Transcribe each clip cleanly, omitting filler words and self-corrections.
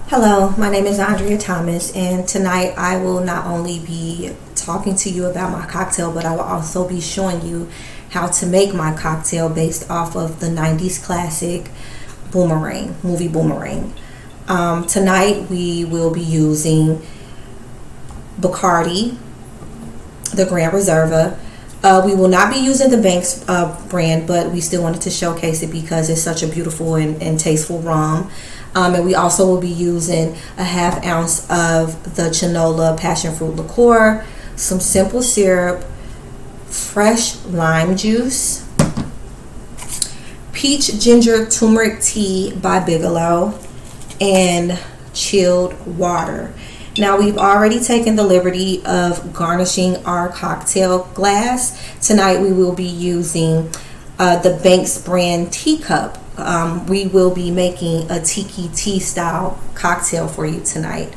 Hello, my name is Andrea Thomas, and tonight I will not only be talking to you about my cocktail, but I will also be showing you how to make my cocktail based off of the 90s classic Boomerang, movie Boomerang. Tonight we will be using BACARDI, the Gran Reserva. We will not be using the Banks brand, but we still wanted to showcase it because it's such a beautiful and tasteful rum. And we also will be using a ½ ounce of the Chinola Passion fruit liqueur, some simple syrup, fresh lime juice, peach ginger turmeric tea by Bigelow, and chilled water. Now, we've already taken the liberty of garnishing our cocktail glass. Tonight we will be using the Banks brand teacup. We will be making a Tiki Tea style cocktail for you tonight.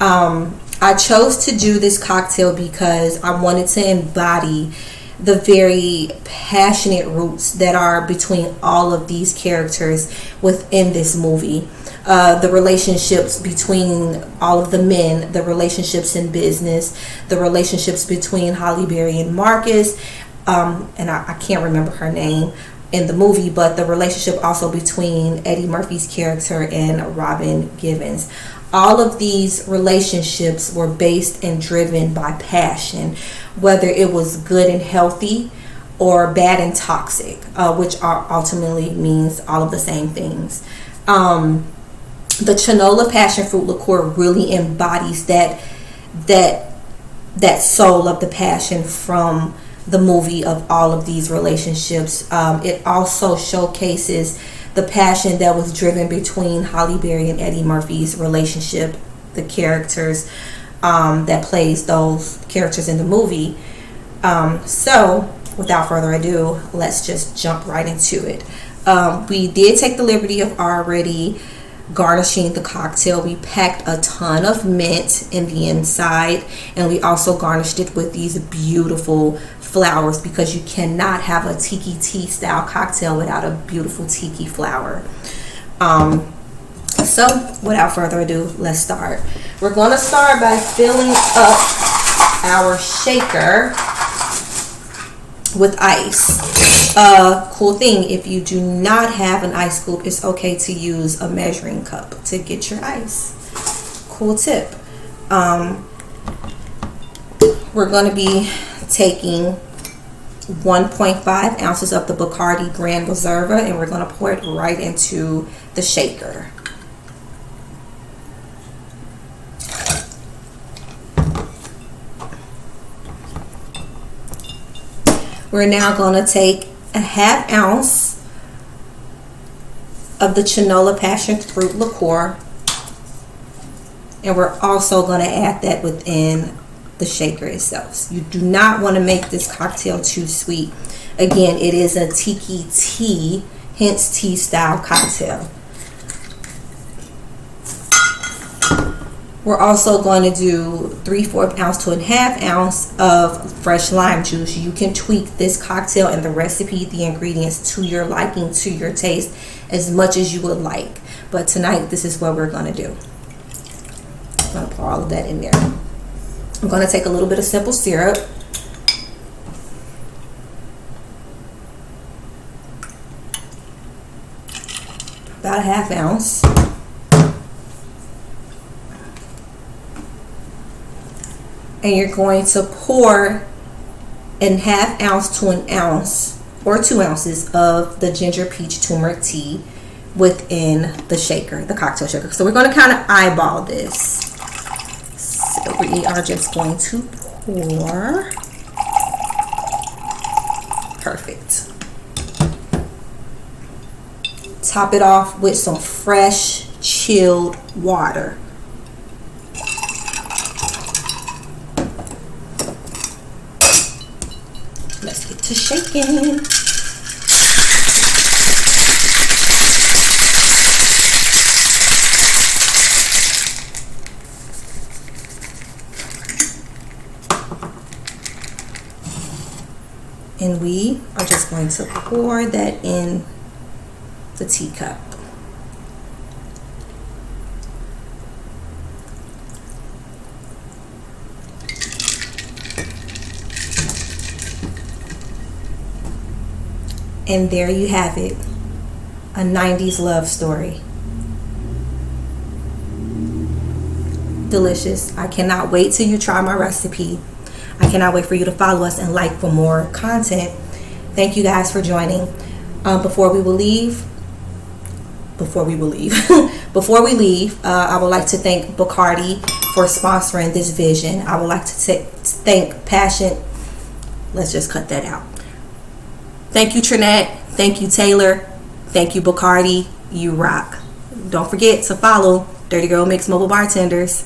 I chose to do this cocktail because I wanted to embody the very passionate roots that are between all of these characters within this movie. The relationships between all of the men, the relationships in business, the relationships between Halle Berry and Marcus, and I can't remember her name in the movie, but the relationship also between Eddie Murphy's character and Robin Givens. All of these relationships were based and driven by passion, whether it was good and healthy or bad and toxic, which ultimately means all of the same things. The Chinola Passion fruit liqueur really embodies that soul of the passion from the movie of all of these relationships. It also showcases the passion that was driven between Halle Berry and Eddie Murphy's relationship, the characters that plays those characters in the movie. So without further ado, let's just jump right into it. We did take the liberty of already garnishing the cocktail. We packed a ton of mint in the inside, and we also garnished it with these beautiful flowers because you cannot have a Tiki Tea style cocktail without a beautiful tiki flower. So without further ado, let's start. We're going to start by filling up our shaker with ice. Cool thing, if you do not have an ice scoop, it's okay to use a measuring cup to get your ice. Cool tip. We're going to be taking 1.5 ounces of the BACARDI Gran Reserva, and we're going to pour it right into the shaker. We're now going to take a ½ ounce of the Chinola Passion fruit liqueur, and we're also going to add that within the shaker itself. You do not want to make this cocktail too sweet. Again, it is a Tiki Tea, hence tea style cocktail. We're also going to do 3/4 ounce to a ½ ounce of fresh lime juice. You can tweak this cocktail and the recipe, the ingredients to your liking, to your taste, as much as you would like. But tonight, this is what we're going to do. I'm going to pour all of that in there. I'm going to take a little bit of simple syrup. About a ½ ounce. And you're going to pour in ½ ounce to an ounce or 2 ounces of the Ginger-Peach Tumeric tea within the shaker, the cocktail shaker. So we're going to kind of eyeball this. So we are just going to pour. Perfect. Top it off with some fresh chilled water. Let's get to shaking. And we are just going to pour that in the teacup. And there you have it, a 90s love story. Delicious. I cannot wait till you try my recipe. I cannot wait for you to follow us and like for more content. Thank you guys for joining. Before we leave, I would like to thank BACARDI for sponsoring this vision. I would like to thank Passion. Let's just cut that out. Thank you, Trinette. Thank you, Taylor. Thank you, BACARDI. You rock. Don't forget to follow Dirty Girl Mix Mobile Bartenders.